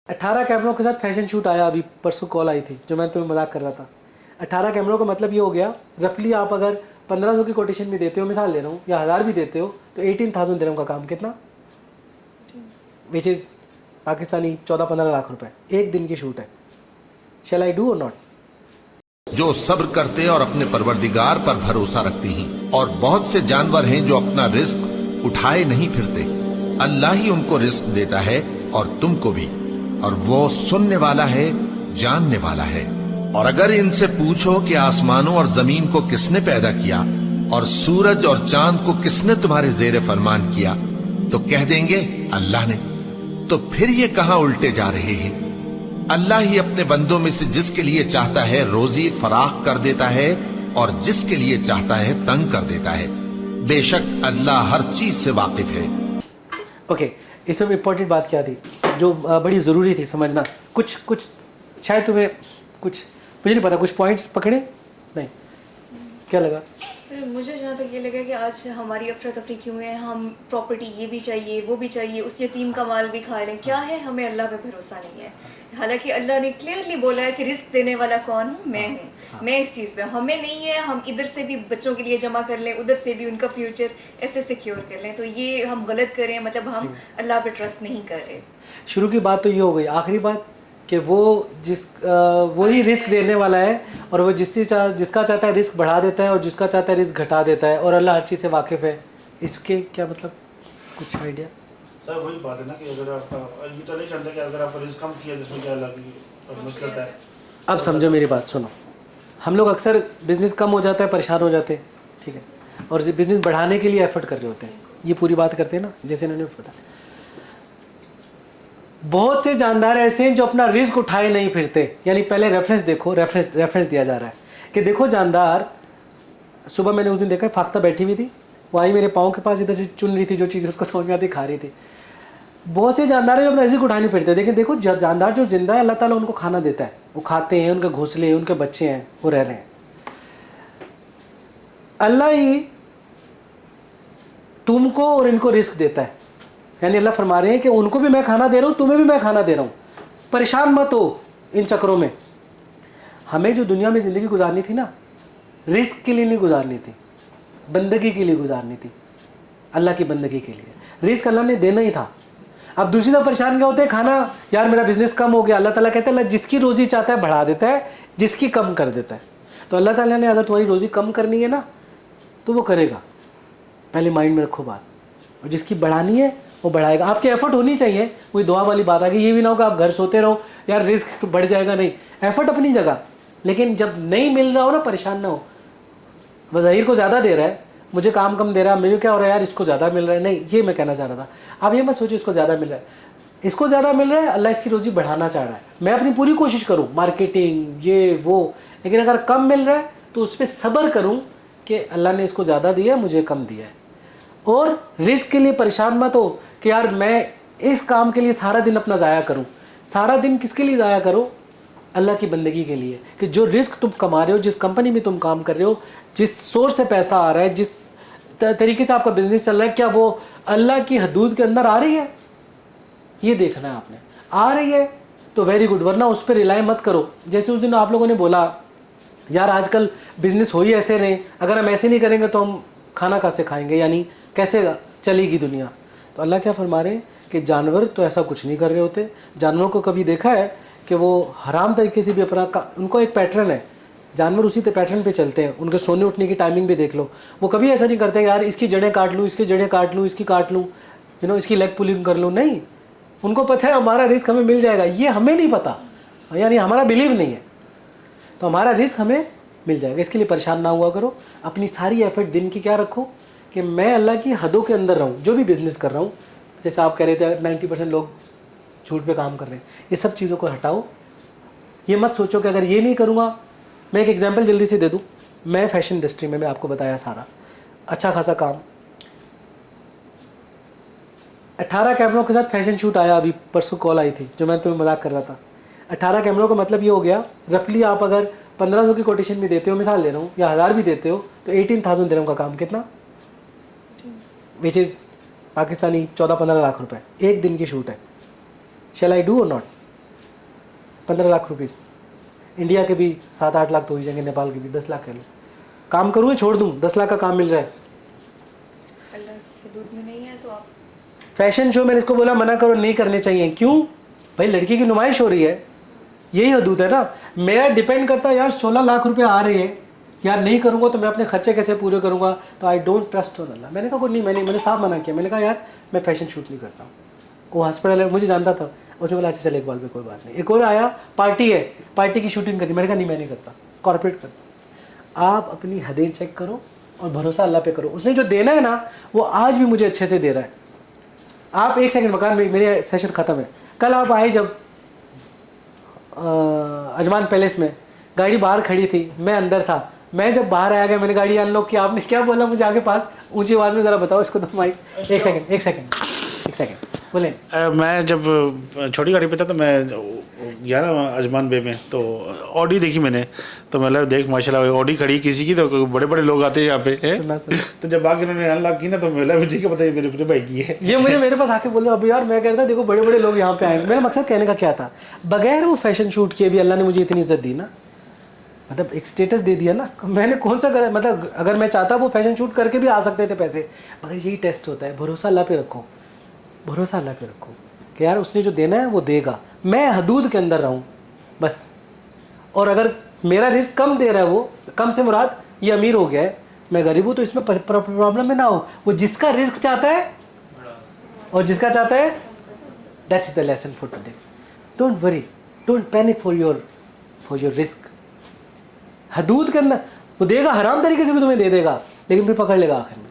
18 कैमरों के साथ फैशन शूट आया, अभी परसों कॉल आई थी जो मैं तुम्हें मजाक कर रहा था। 18 कैमरों का मतलब ये हो गया, रफली आप अगर 1500 की कोटेशन भी देते हो, मिसाल ले रहा हूँ, या 1000 भी देते हो, तो 18,000 दिरहम का काम कितना, विच इज़ पाकिस्तानी 14-15 लाख रुपए, एक दिन की शूट है। शैल आई डू और नॉट? जो सब्र करते और अपने परवरदिगार पर भरोसा रखते हैं, और बहुत से जानवर हैं जो अपना रिस्क उठाए नहीं फिरते। अल्लाह ही उनको रिस्क देता है और तुमको भी, और वो सुनने वाला है, जानने वाला है। और अगर इनसे पूछो कि आसमानों और जमीन को किसने पैदा किया और सूरज और चांद को किसने तुम्हारे जेर फरमान किया, तो कह देंगे अल्लाह ने। तो फिर ये कहां उल्टे जा रहे हैं? अल्लाह ही अपने बंदों में से जिसके लिए चाहता है रोजी फराख कर देता है और जिसके लिए चाहता है तंग कर देता है। बेशक अल्लाह हर चीज से वाकिफ है। ओके, इसमें इम्पोर्टेंट बात क्या थी जो बड़ी ज़रूरी थी समझना? कुछ शायद तुम्हें कुछ, मुझे नहीं पता, कुछ पॉइंट्स पकड़े नहीं? क्या लगा सर? मुझे जहाँ तक ये लगा कि आज हमारी अफरा तफरी क्यों है, हम प्रॉपर्टी ये भी चाहिए वो भी चाहिए, उस यतीम का माल भी खा रहे हैं। क्या है, हमें अल्लाह पे भरोसा नहीं है। हालांकि अल्लाह ने क्लियरली बोला है कि रिस्क देने वाला कौन हूँ, मैं हूँ। मैं इस चीज़ पे हूँ, हमें नहीं है हम इधर से भी बच्चों के लिए जमा कर लें, उधर से भी उनका फ्यूचर ऐसे सिक्योर कर लें, तो ये हम गलत करें, मतलब हम अल्लाह पे ट्रस्ट नहीं कर रहे। शुरू की बात तो ये हो गई, आखिरी बात कि वो वही रिस्क देने वाला है, और वो जिसका चाहता है रिस्क बढ़ा देता है और जिसका चाहता है रिस्क घटा देता है, और अल्लाह हर चीज़ से वाकिफ़ है। इसके क्या मतलब, कुछ आइडिया? सर वही बात है ना कि अगर आपका ये तो नहीं जानता कि अगर आप रिस्क कम किया जिसमें क्या लगी मुश्किल है। अब समझो मेरी बात, सुनो। हम लोग अक्सर बिज़नेस कम हो जाता है परेशान हो जाते हैं, ठीक है, और बिज़नेस बढ़ाने के लिए एफर्ट कर रहे होते हैं, ये पूरी बात करते हैं ना, जैसे इन्होंने पता। बहुत से जानदार ऐसे हैं जो अपना रिस्क उठाए नहीं फिरते। यानी पहले रेफरेंस देखो, रेफरेंस दिया जा रहा है कि देखो जानदार, सुबह मैंने उस दिन देखा फाख्ता बैठी हुई थी, वो आई मेरे पाँव के पास, इधर से चुन रही थी जो चीज़ उसको समझ में आती खा रही थी। बहुत से जानदार हैं जो अपना रिस्क उठा नहीं फिरते। लेकिन देखो जानदार जो जिंदा है, अल्लाह ताला उनको खाना देता है, वो खाते हैं, उनके घोंसले हैं, उनके बच्चे हैं, वो रह रहे हैं। अल्लाह ही तुमको और इनको रिस्क देता है। यानी अल्लाह फरमा रहे हैं कि उनको भी मैं खाना दे रहा हूँ, तुम्हें भी मैं खाना दे रहा हूँ, परेशान मत हो इन चक्रों में। हमें जो दुनिया में ज़िंदगी गुजारनी थी ना, रिस्क के लिए नहीं गुजारनी थी, बंदगी के लिए गुजारनी थी, अल्लाह की बंदगी के लिए। रिस्क अल्लाह ने देना ही था। अब दूसरी तरफ परेशान क्या होते हैं, खाना, यार मेरा बिज़नेस कम हो गया। अल्लाह ताला कहता है, अल्लाह जिसकी रोज़ी चाहता है बढ़ा देता है, जिसकी कम कर देता है। तो अल्लाह ताला ने अगर तुम्हारी रोज़ी कम करनी है ना, तो वो करेगा, पहले माइंड में रखो बात। और जिसकी बढ़ानी है वो बढ़ाएगा। आपके एफर्ट होनी चाहिए, वही दुआ वाली बात आ गई। ये भी ना हो कि आप घर सोते रहो, यार रिस्क बढ़ जाएगा, नहीं, एफर्ट अपनी जगह, लेकिन जब नहीं मिल रहा हो ना, परेशान ना हो। वह ज़हीर को ज़्यादा दे रहा है, मुझे काम कम दे रहा है, मुझे क्या हो रहा है, यार इसको ज़्यादा मिल रहा है, नहीं, ये मैं कहना चाह रहा था। आप ये मत सोचिए इसको ज़्यादा मिल रहा है, इसको ज़्यादा मिल रहा है, अल्लाह इसकी रोज़ी बढ़ाना चाह रहा है। मैं अपनी पूरी कोशिश करूँ, मार्केटिंग ये वो, लेकिन अगर कम मिल रहा है तो उस पर सब्र करूँ कि अल्लाह ने इसको ज़्यादा दिया है, मुझे कम दिया है। और रिस्क के लिए परेशान मत हो कि यार मैं इस काम के लिए सारा दिन अपना ज़ाया करूं। सारा दिन किसके लिए ज़ाया करो? अल्लाह की बंदगी के लिए। कि जो रिस्क तुम कमा रहे हो, जिस कंपनी में तुम काम कर रहे हो, जिस सोर्स से पैसा आ रहा है, जिस तरीके से आपका बिजनेस चल रहा है, क्या वो अल्लाह की हदूद के अंदर आ रही है? ये देखना है आपने। आ रही है तो वेरी गुड, वरना उस पर रिलाई मत करो। जैसे उस दिन आप लोगों ने बोला, यार आजकल बिजनेस हो ही ऐसे रहे, अगर हम ऐसे नहीं करेंगे तो हम खाना कैसे खाएंगे, यानी कैसे चलेगी दुनिया। तो अल्लाह क्या फरमा रहे हैं कि जानवर तो ऐसा कुछ नहीं कर रहे होते। जानवरों को कभी देखा है कि वो हराम तरीके से भी अपना उनको एक पैटर्न है, जानवर उसी पैटर्न पे चलते हैं। उनके सोने उठने की टाइमिंग भी देख लो, वो कभी ऐसा नहीं करते यार इसकी जड़ें काट लूँ, इसकी जड़ें काट लूँ, इसकी काट लूँ, इसकी लेग पुलिंग कर लूँ। नहीं, उनको पता है हमारा रिस्क हमें मिल जाएगा। ये हमें नहीं पता, यानी हमारा बिलीव नहीं है, तो हमारा रिस्क हमें मिल जाएगा। इसके लिए परेशान ना हुआ करो। अपनी सारी एफर्ट दिन की क्या रखो कि मैं अल्लाह की हदों के अंदर रहूँ। जो भी बिज़नेस कर रहा हूँ, जैसे आप कह रहे थे 90% लोग झूठ पे काम कर रहे हैं, ये सब चीज़ों को हटाओ। ये मत सोचो कि अगर ये नहीं करूँगा। मैं एक एग्जांपल जल्दी से दे दूँ। मैं फैशन इंडस्ट्री में, मैं आपको बताया सारा अच्छा खासा काम। 18 कैमरों के साथ फैशन शूट आया, अभी परसों कॉल आई थी जो मैं तुम्हें मजाक कर रहा था। 18 कैमरों का मतलब ये हो गया, रफली आप अगर 1500 की कोटेशन भी देते हो, मिसाल ले रहा हूँ, या 1000 भी देते हो, तो 18,000 दिरहम का काम कितना, विच इज़ पाकिस्तानी 14-15 लाख रुपए, एक दिन की शूट है। शैल आई डू और नॉट? 15 लाख रुपीस, इंडिया के भी 7-8 लाख तो हो ही जाएंगे, नेपाल के भी 10 लाख कह लो, काम करूँ या छोड़ दूँ, 10 लाख का काम मिल रहा है। अल्लाह की हदूद में नहीं है तो आप फैशन शो मैंने इसको बोला मना करो, नहीं करने चाहिए। क्यों भाई, लड़की की नुमाइश हो रही है, यही हदूद है ना। मेरा डिपेंड करता है यार 16 लाख रुपए आ रहे हैं यार, नहीं करूँगा तो मैं अपने खर्चे कैसे पूरे करूँगा, तो आई डोंट ट्रस्ट ऑन अल्लाह। मैंने कहा वो नहीं, मैंने साफ मना किया, मैंने कहा यार मैं फैशन शूट नहीं करता हूँ। वो हॉस्पिटल है, मुझे जानता था, उसने बोला अच्छा चल इकबाल भाई कोई बात नहीं। एक और आया, पार्टी है, पार्टी की शूटिंग करनी, मैंने कहा नहीं मैं नहीं करता, कॉर्पोरेट करता। आप अपनी हदें चेक करो और भरोसा अल्लाह पे करो। उसने जो देना है ना वो आज भी मुझे अच्छे से दे रहा है। आप एक सेकंड, मकान में मेरे सेशन ख़त्म है। कल आप आए जब अजमान पैलेस में, गाड़ी बाहर खड़ी थी, मैं अंदर था। मैं जब बाहर आया गया, मैंने गाड़ी अनलॉक किया, आपने क्या बोला मुझे आगे पास ऊंची आवाज़ में ज़रा बताओ इसको तो माइक। एक सेकंड बोले। मैं जब छोटी गाड़ी पे था तो मैं गया ना अजमान बे में, तो ऑडी देखी मैंने, तो मतलब देख माशाल्लाह ऑडी खड़ी किसी की, तो बड़े बड़े लोग आते हैं यहाँ पे है? तो जब आके उन्होंने अनलॉक की ना तो मैं मुझे क्या पता मेरे अपने भाई की है। ये मेरे पास आके बोले अब यार, मैं कह रहा था देखो बड़े बड़े लोग यहाँ पे आए। मेरा मकसद कहने का क्या था, बगैर वो फैशन शूट किए भी अल्लाह ने मुझे इतनी इज्जत दी ना, मतलब एक स्टेटस दे दिया ना। मैंने कौन सा मतलब अगर मैं चाहता वो फैशन शूट करके भी आ सकते थे पैसे, मगर यही टेस्ट होता है। भरोसा अल्लाह पे रखो, भरोसा अल्लाह पे रखो कि यार उसने जो देना है वो देगा, मैं हदूद के अंदर रहूँ बस। और अगर मेरा रिस्क कम दे रहा है, वो कम से मुराद ये अमीर हो गया है, मैं गरीब हूँ, तो इसमें प्रॉब्लम में ना हो। वो जिसका रिस्क चाहता है और जिसका चाहता है, that is the lesson for today. Don't worry, don't panic for your risk. हदूद के अंदर वो देगा, हराम तरीके से भी तुम्हें दे देगा, लेकिन फिर पकड़ लेगा आखिर में।